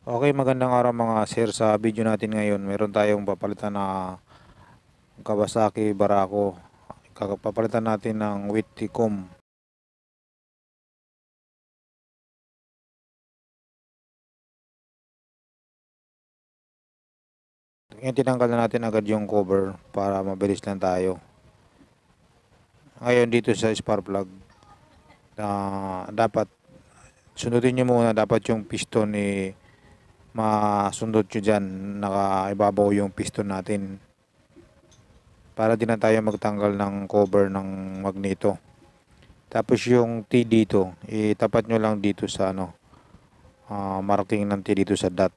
Okay, magandang araw mga sir. Sa video natin ngayon, meron tayong papalitan na Kawasaki Barako. Papalitan natin ng Witticom. Ngayon tinanggal na natin agad yung cover para mabilis lang tayo. Ngayon dito sa spark plug, dapat sundin nyo muna, dapat yung piston masundot nyo dyan. Nakaibabaw yung piston natin. Para din na tayo magtanggal ng cover ng magneto. Tapos yung T dito, itapat nyo lang dito sa marking ng T dito sa dot.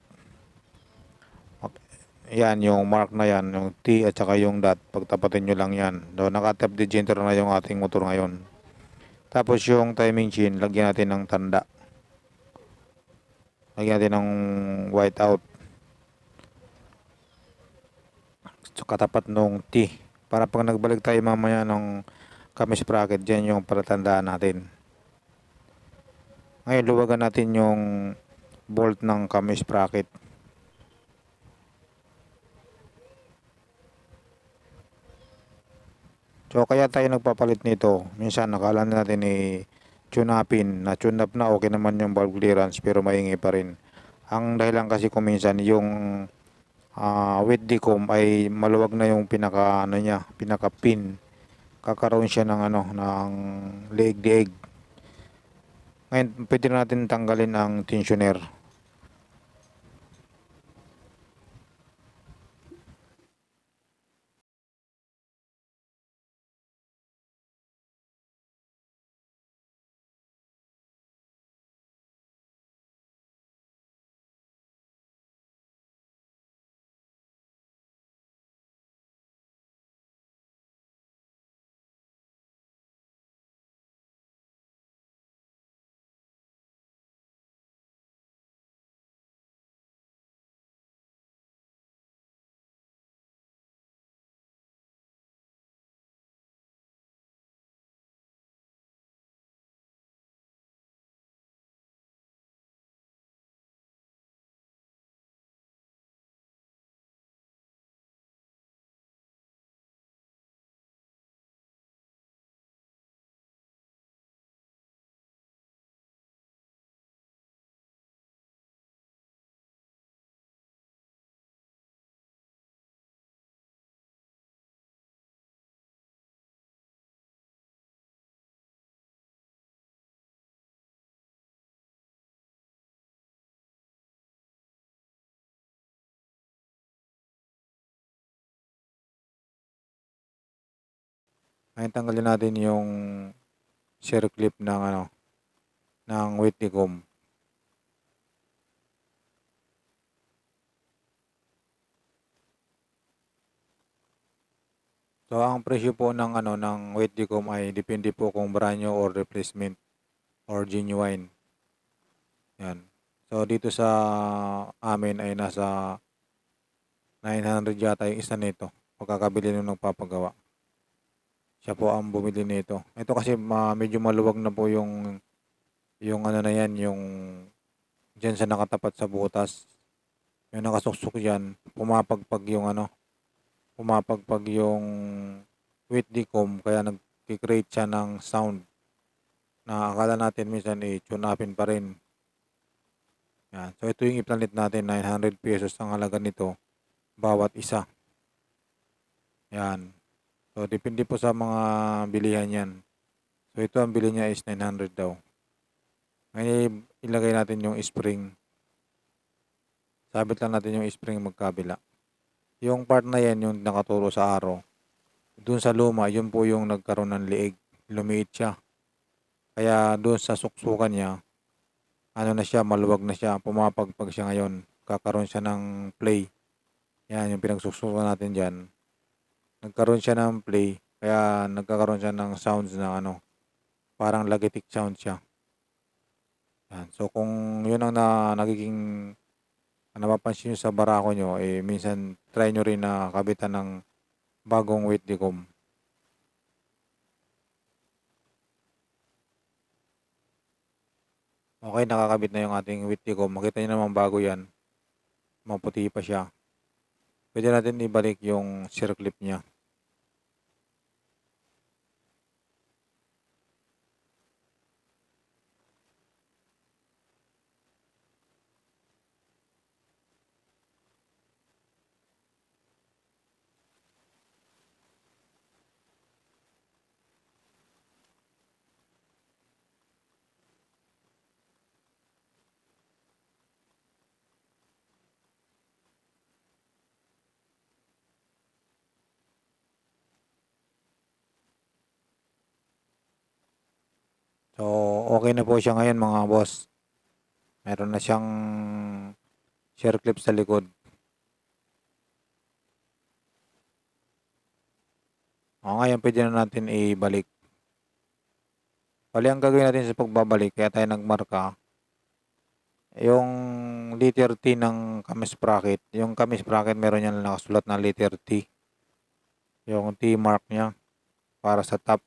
Yan, yung mark na yan, yung T at saka yung dot, pagtapatin nyo lang yan. So, naka-tap digenter na yung ating motor ngayon. Tapos yung timing chain, lagyan natin ng tanda. Lagyan natin ng white out. So, katapat nung T. Para pag nagbalik tayo mamaya ng kami sprocket, dyan yung palatandaan natin. Ngayon, luwagan natin yung bolt ng kami sprocket. So kaya tayo nagpapalit nito. Minsan nakala natin tune upin, na tune up na okay naman yung valve clearance pero maingay pa rin. Ang dahilan kasi kung minsan yung with decom ay maluwag na yung pinaka pin. Kakaroon siya ng ng leeg-leeg. Ngayon pwede natin tanggalin ang tensioner. Ngayon tanggalin natin yung circlip ng ng with decom. So ang presyo po ng ng weight decom ay depende po kung brand new or replacement or genuine. Yan. So dito sa amin ay nasa 900 yata yung isa nito. Pagkakabili nung nagpapagawa. Siya po ang bumili nito. Ito kasi medyo maluwag na po yung na yan, yung diyan sa nakatapat sa butas. Yung nakasuksok diyan, pumapagpag yung weight decom kaya nagki-create siya ng sound na akala natin minsan tune upin pa rin. Yan. So ito yung iplanet natin, 900 pesos ang halaga nito bawat isa. Yan. So depende po sa mga bilihan yan. So ito ang bili niya is 900 daw. Ngayon ilagay natin yung spring. Sabit lang natin yung spring magkabila. Yung part na yan yung nakaturo sa arrow. Doon sa luma, yun po yung nagkaroon ng liig. Lumiit siya. Kaya doon sa suksukan niya, na siya, maluwag na siya, pumapagpag siya ngayon. Kakaroon siya ng play. Yan, yung pinagsusukan natin dyan. Nagkaroon siya ng play, kaya nagkakaroon siya ng sounds na parang lagitik sound siya. Yan. So, kung yun ang nagiging napapansin nyo sa barako nyo, minsan try nyo rin na kabitan ng bagong weight decom. Okay, nakakabit na yung ating weight decom. Makita nyo naman bago yan. maputi pa siya, pwede natin ibalik yung circlip niya. So, okay na po siya ngayon mga boss. Meron na siyang circlip sa likod. Ngayon pwede na natin ibalik. Bali, ang gagawin natin sa pagbabalik, kaya tayo nagmarka, yung letter T ng kami sprocket. Yung kami sprocket, meron yan nakasulat na letter T. Yung T mark niya para sa top.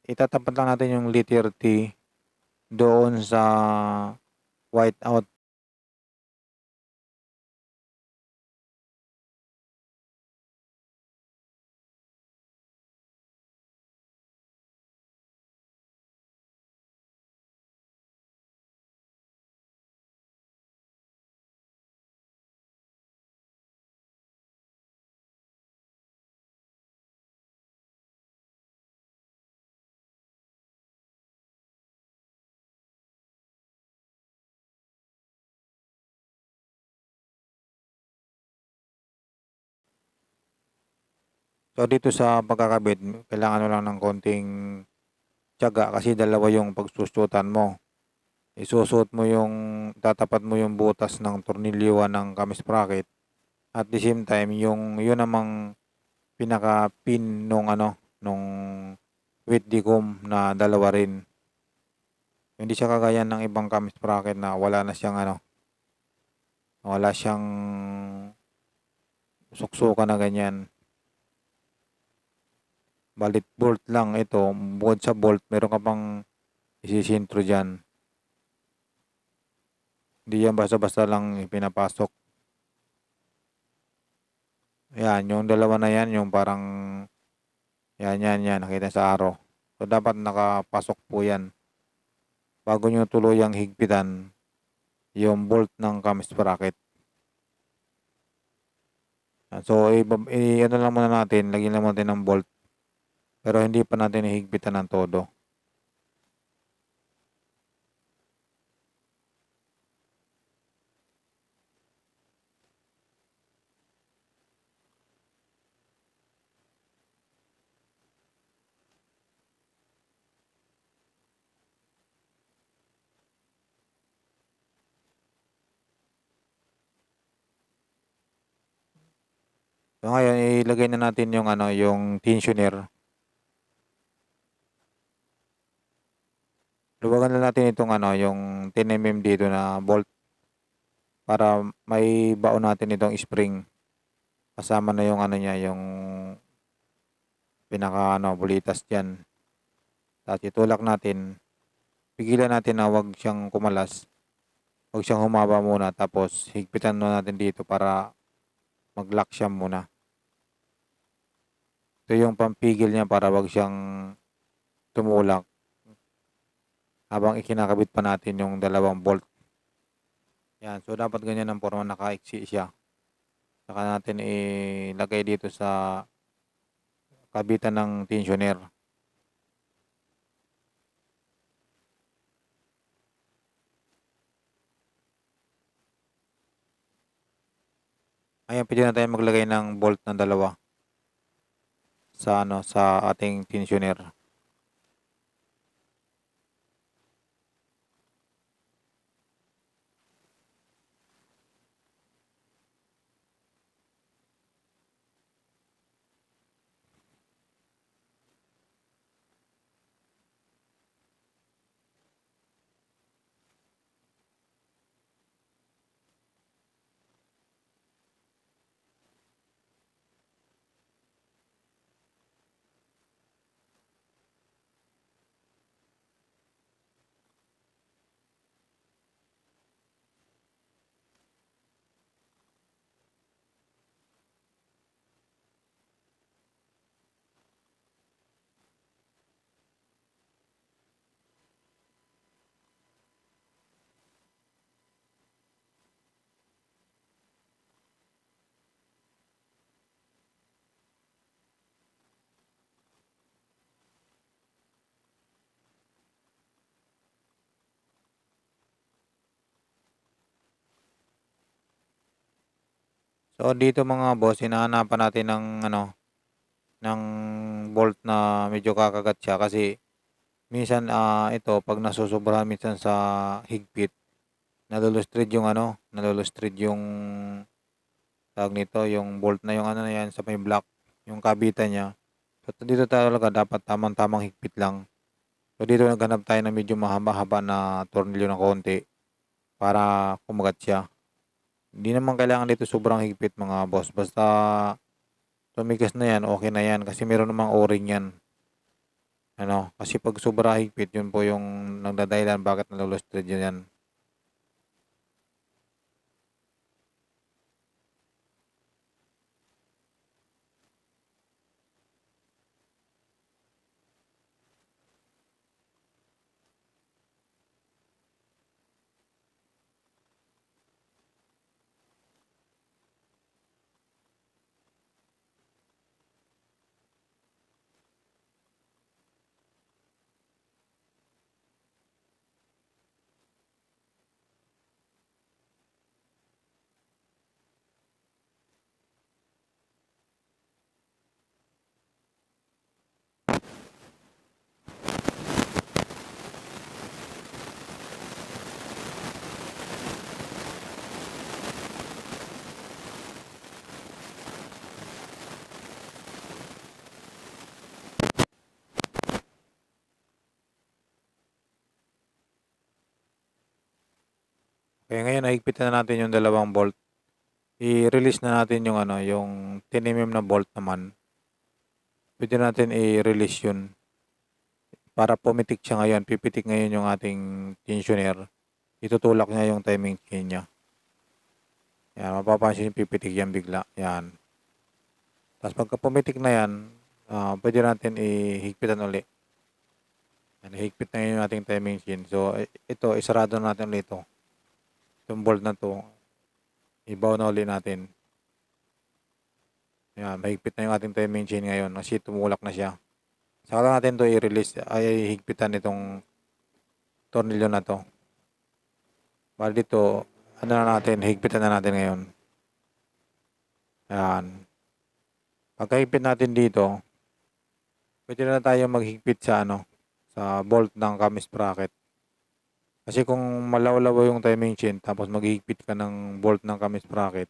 Itatapat lang natin yung letter T doon sa white out. So, dito sa pagkakabit, kailangan mo lang ng konting tiyaga kasi dalawa yung pagsusutan mo. Isusuot mo yung, tatapat mo yung butas ng tornilyo ng kami sprocket. At the same time, yun namang pinaka-pin nung with decom na dalawa rin. Hindi siya kagaya ng ibang kami sprocket na wala siyang suksukan na ganyan. Balit bolt lang ito. Bukod sa bolt, meron ka pang isisintro dyan. Hindi yan basta-basta lang ipinapasok. Yan, yung dalawa na yan, yung parang, yan, nakita sa araw. So, dapat nakapasok po yan. Bago nyo tuluyang higpitan yung bolt ng cam sprocket. So, ano lang muna natin, lagyan lang natin ng bolt. Pero hindi pa natin ihigpitan ng todo. So, ngayon, ilagay na natin yung tensioner. Luwagan na natin itong yung 10 mm dito na bolt para may baon natin itong spring. Kasama na yung niya, yung pinaka bulitas diyan. Tapos itulak natin. Pigilan natin na wag siyang kumalas. Wag siyang humaba muna tapos higpitan na natin dito para mag-lock siya muna. Ito yung pampigil niya para wag siyang tumulak habang ikinakabit pa natin yung dalawang bolt. Yan, so dapat ganyan ang forma, nakaiksi siya. Saka natin ilagay dito sa kabitan ng tensioner. Ayan, pwede na tayo maglagay ng bolt ng dalawa sa ating tensioner. So, dito mga boss, hinahanapan natin ng ano, ng bolt na medyo kakagat siya kasi minsan, ito 'pag nasusobrahan minsan sa higpit, nalulustrid yung ano, nalulustrid yung tawag nito, yung bolt na yung ano na 'yan sa may block, yung kabitan niya. So, dito talaga dapat tamang-tamang higpit lang. So, dito naghanap tayo ng medyo mahaba-haba na tornilyo ng konti para kumagat siya. Hindi naman kailangan dito sobrang higpit mga boss, basta tumigas na 'yan, okey na 'yan kasi meron namang O-ring 'yan. Ano, kasi 'pag sobra higpit, yun po yung nagdadahilan bakit nalulustrid yun 'yan. Kaya ngayon nahigpitan na natin yung dalawang bolt. I-release na natin yung ano, yung 10 na bolt naman. Puwede natin i-release yun para pumitik siya ngayon, pipitik ngayon yung ating tensioner. Itutulak niya yung timing chain niya. Yan, mapapansin yung pipitik yan bigla, yan. Tapos pagka pumitik na yan, puwede natin ihigpitan uli. Yan, hihigpit na yung ating timing chain. So, ito isarado natin ulit 'to. Itong bolt na 'to, ibaon na uli natin. Yan, mahigpit na yung ating timing chain ngayon kasi tumulak na siya. Saka lang natin 'to i-release, ay higpitan itong tornilyo na 'to. Bale dito, ano na natin, higpitan na natin ngayon. Yan. Pagkahigpit natin dito, puwede na tayong maghigpit sa ano, sa bolt ng cam sprocket. Kasi kung malawlaw yung timing chain tapos maghihigpit ka ng bolt ng cam sprocket,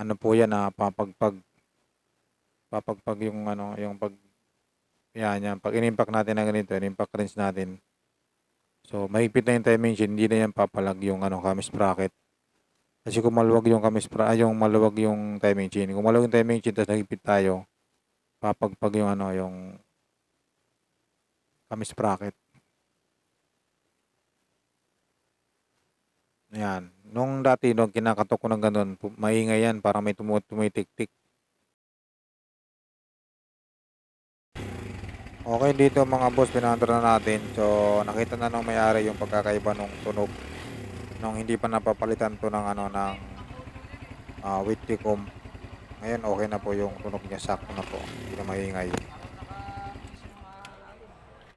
ano po yan, papagpag yung ano, yung 'pag yan, 'pag in-impact natin na ganito, in-impact wrench natin. So, mahigpit na yung timing chain, hindi na yan papalag yung ano, cam sprocket. Kasi kung maluwag yung yung maluwag yung timing chain. Kung maluwag yung timing chain tapos nahigpit tayo, papagpag yung ano, yung cam sprocket. Ayan. Nung dati, nung kinakatok ko ng gano'n, maingay yan, parang may tumitik-tik. Okay, dito mga boss, pinandar na natin. So, nakita na nung may-ari yung pagkakaiba nung tunog nung hindi pa napapalitan 'to ng ano, ng Witticom. Ngayon, okay na po yung tunog niya, sakto na po, hindi na maingay.